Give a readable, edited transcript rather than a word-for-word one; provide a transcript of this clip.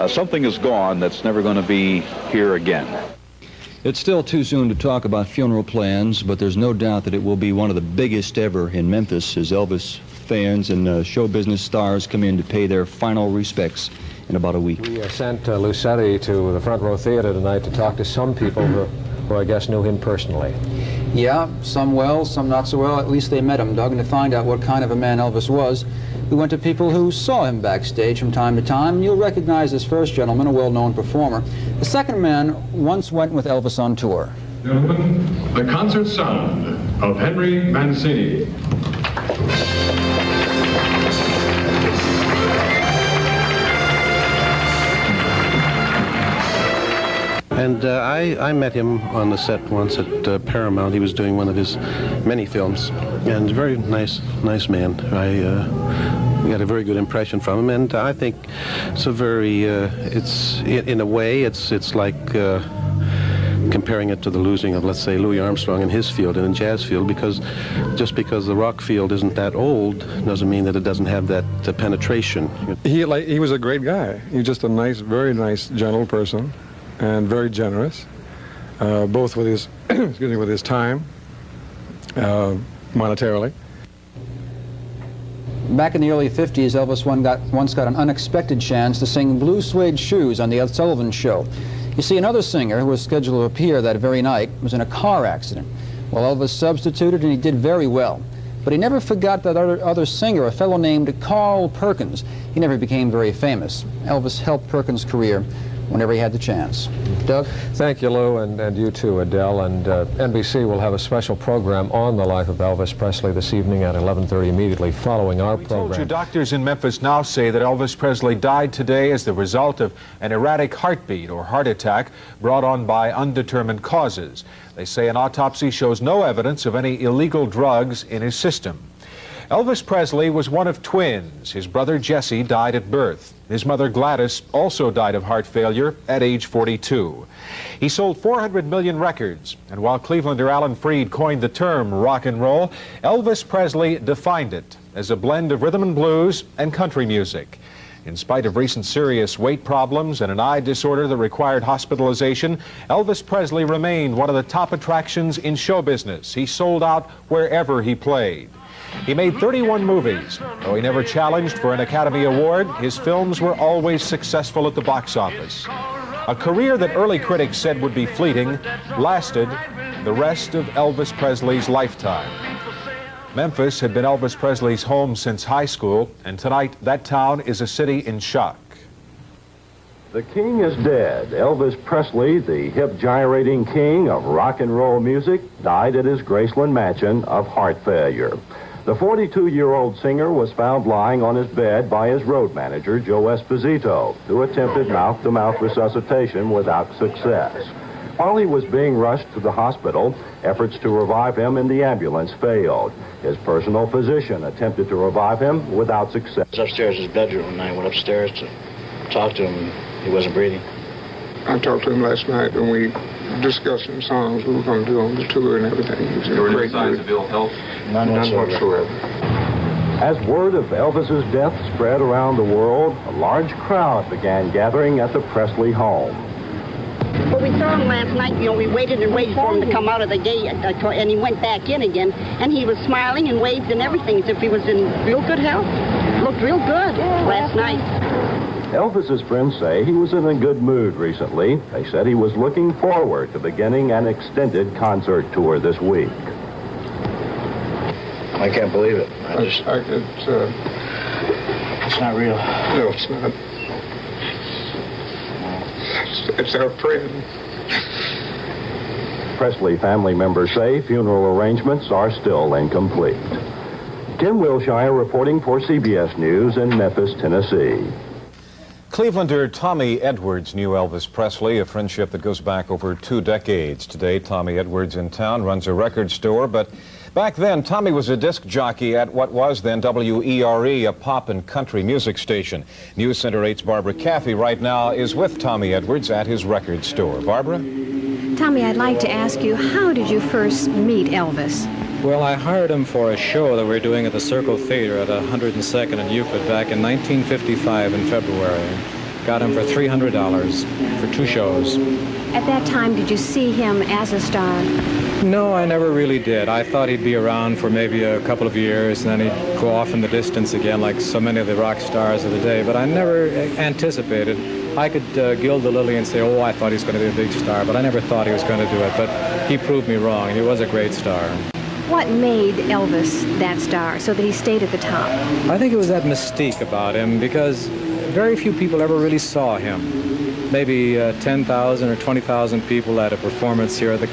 Something is gone that's never going to be here again. It's still too soon to talk about funeral plans, but there's no doubt that it will be one of the biggest ever in Memphis as Elvis fans and show business stars come in to pay their final respects in about a week. We sent Lucetti to the Front Row Theater tonight to talk to some people who I guess knew him personally. Yeah, some well, some not so well. At least they met him, Doug, and to find out what kind of a man Elvis was, we went to people who saw him backstage from time to time. You'll recognize this first gentleman, a well-known performer. The second man once went with Elvis on tour. Gentlemen, the concert sound of Henry Mancini. And I met him on the set once at Paramount. He was doing one of his many films, and very nice man. I got a very good impression from him, and I think it's a very, it's in a way, it's like comparing it to the losing of, let's say, Louis Armstrong in his field and in jazz field, because just because the rock field isn't that old doesn't mean that it doesn't have that penetration. He was a great guy. He was just a nice, very nice, gentle person, and very generous, both with his, excuse me, with his time, monetarily. Back in the early 50s, Elvis once got an unexpected chance to sing Blue Suede Shoes on the Ed Sullivan Show. You see, another singer who was scheduled to appear that very night was in a car accident. Well, Elvis substituted, and he did very well. But he never forgot that other singer, a fellow named Carl Perkins. He never became very famous. Elvis helped Perkins' career whenever he had the chance. Doug? Thank you, Lou, and you too, Adele. And NBC will have a special program on the life of Elvis Presley this evening at 11:30, immediately following our program. We told you doctors in Memphis now say that Elvis Presley died today as the result of an erratic heartbeat or heart attack brought on by undetermined causes. They say an autopsy shows no evidence of any illegal drugs in his system. Elvis Presley was one of twins. His brother Jesse died at birth. His mother Gladys also died of heart failure at age 42. He sold 400 million records, and while Clevelander Alan Freed coined the term rock and roll, Elvis Presley defined it as a blend of rhythm and blues and country music. In spite of recent serious weight problems and an eye disorder that required hospitalization, Elvis Presley remained one of the top attractions in show business. He sold out wherever he played. He made 31 movies. Though he never challenged for an Academy Award, his films were always successful at the box office. A career that early critics said would be fleeting lasted the rest of Elvis Presley's lifetime. Memphis had been Elvis Presley's home since high school, and tonight that town is a city in shock. The king is dead. Elvis Presley, the hip-gyrating king of rock and roll music, died at his Graceland mansion of heart failure. The 42-year-old singer was found lying on his bed by his road manager, Joe Esposito, who attempted mouth-to-mouth resuscitation without success. While he was being rushed to the hospital, efforts to revive him in the ambulance failed. His personal physician attempted to revive him without success. I was upstairs in his bedroom, and I went upstairs to talk to him. He wasn't breathing. I talked to him last night, and we discussed some songs we were going to do on the tour and everything. There were no signs of ill health? None whatsoever. As word of Elvis's death spread around the world, a large crowd began gathering at the Presley home. Well, we saw him last night. You know, we waited and waited for him to come out of the gate, and he went back in again, and he was smiling and waved and everything as if he was in real good health. Looked real good last night. Elvis's friends say he was in a good mood recently. They said he was looking forward to beginning an extended concert tour this week. I can't believe it. It's not real. No, it's not. It's our friend. Presley family members say funeral arrangements are still incomplete. Tim Wilshire reporting for CBS News in Memphis, Tennessee. Clevelander Tommy Edwards knew Elvis Presley, a friendship that goes back over 2 decades. Today, Tommy Edwards in town runs a record store, but back then, Tommy was a disc jockey at what was then WERE, a pop and country music station. News Center 8's Barbara Caffey right now is with Tommy Edwards at his record store. Barbara? Tommy, I'd like to ask you, how did you first meet Elvis? Well, I hired him for a show that we were doing at the Circle Theater at 102nd and Euclid back in 1955 in February. Got him for $300 for 2 shows. At that time, did you see him as a star? No, I never really did. I thought he'd be around for maybe a couple of years, and then he'd go off in the distance again like so many of the rock stars of the day. But I never anticipated. I could gild the lily and say, oh, I thought he was going to be a big star, but I never thought he was going to do it. But he proved me wrong. He was a great star. What made Elvis that star so that he stayed at the top? I think it was that mystique about him, because very few people ever really saw him. Maybe 10,000 or 20,000 people at a performance here at the